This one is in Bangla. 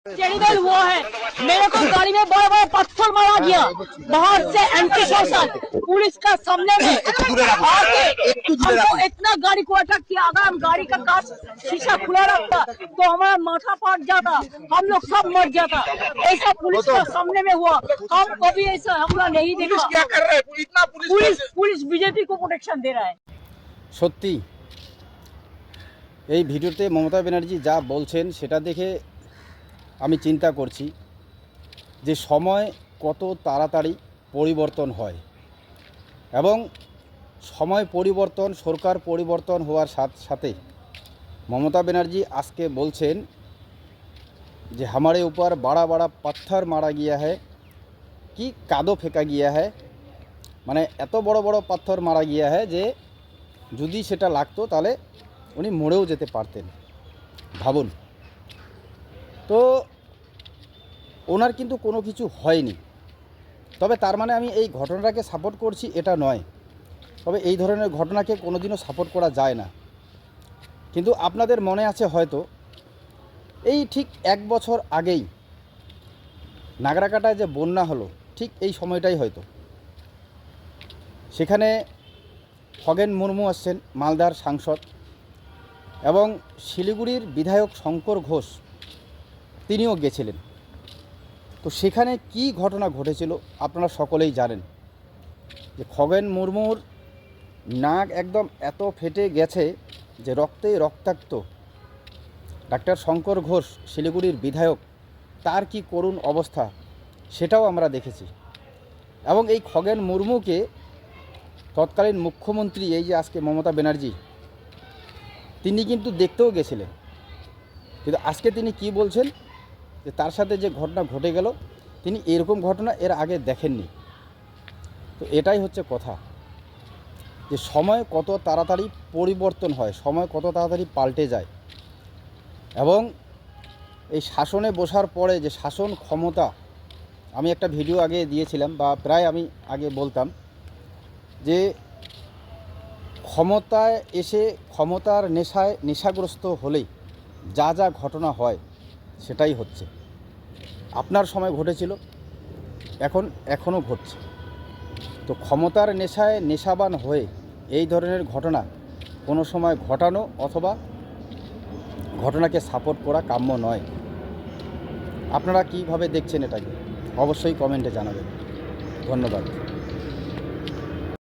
टेरिबल हुआ है। मेरे को गाड़ी में बड़ा बड़ा पत्थर मारा गया बाहर से एंटी सोशल पुलिस का सामने में आके हमको इतना गाड़ी को अटैक किया। अगर हम गाड़ी का कांच शीशा खुला रखता तो हमारा माथा फाट जाता, हम लोग सब मर जाता। ऐसा पुलिस का सामने में हुआ। हम कभी ऐसा हमला नहीं देखा। क्या कर रहे हैं? इतना पुलिस बीजेपी को प्रोटेक्शन दे रहा है। সত্যি এই ভিডিওতে মমতা ব্যানার্জি যা বলছেন সেটা দেখে আমি চিন্তা করছি যে সময় কত তাড়াতাড়ি পরিবর্তন হয় এবং সময় পরিবর্তন সরকার পরিবর্তন হওয়ার সাথে সাথে মমতা ব্যানার্জি আজকে বলছেন যে हमारे ऊपर बड़ा बड़ा पत्थर मारा गया है कि कादो फेंका गया है। মানে এত বড় বড় পাথর মারা গিয়া है যে যদি সেটা লাগতো তাহলে উনি মরেও যেতে পারতেন। ভাবুন তো ওনার কিন্তু কোনো কিছু হয়নি, তবে তার মানে আমি এই ঘটনাটাকে সাপোর্ট করছি এটা নয়। তবে এই ধরনের ঘটনাকে কোনোদিনও সাপোর্ট করা যায় না। কিন্তু আপনাদের মনে আছে হয়তো এই ঠিক 1 বছর আগেই নাগরাকাটায় যে বন্যা হলো ঠিক এই সময়টাই হয়তো সেখানে খগেন মুর্মু আসছেন মালদার সাংসদ এবং শিলিগুড়ির বিধায়ক শঙ্কর ঘোষ তিনিও গেছিলেন। তো সেখানে কি ঘটনা ঘটেছিল আপনারা সকলেই জানেন যে খগেন মুর্মুর নাক একদম এত ফেটে গেছে যে রক্তে রক্তাক্ত। ডাক্তার শঙ্কর ঘোষ শিলিগুড়ির বিধায়ক তার কি করুণ অবস্থা সেটাও আমরা দেখেছি। এবং এই খগেন মুর্মুকে তৎকালীন মুখ্যমন্ত্রী এই যে আজকে মমতা ব্যানার্জি তিনি কিন্তু দেখতেও গেছিলেন, কিন্তু আজকে তিনি কি বলছেন যে তার সাথে যে ঘটনা ঘটে গেল তিনি এরকম ঘটনা এর আগে দেখেননি। তো এটাই হচ্ছে কথা যে সময় কত তাড়াতাড়ি পরিবর্তন হয়, সময় কত তাড়াতাড়ি পাল্টে যায়। এবং এই শাসনে বসার পরে যে শাসন ক্ষমতা, আমি একটা ভিডিও আগে দিয়েছিলাম বা প্রায় আমি আগে বলতাম যে ক্ষমতায় এসে ক্ষমতার নেশাগ্রস্ত হলেই যা যা ঘটনা হয় সেটাই হচ্ছে। আপনার সময় ঘটেছিল, এখনও ঘটছে। তো ক্ষমতার নেশায় নেশাবান হয়ে এই ধরনের ঘটনা কোনো সময় ঘটানো অথবা ঘটনাকে সাপোর্ট করা কাম্য নয়। আপনারা কীভাবে দেখছেন এটাকে অবশ্যই কমেন্টে জানাবেন। ধন্যবাদ।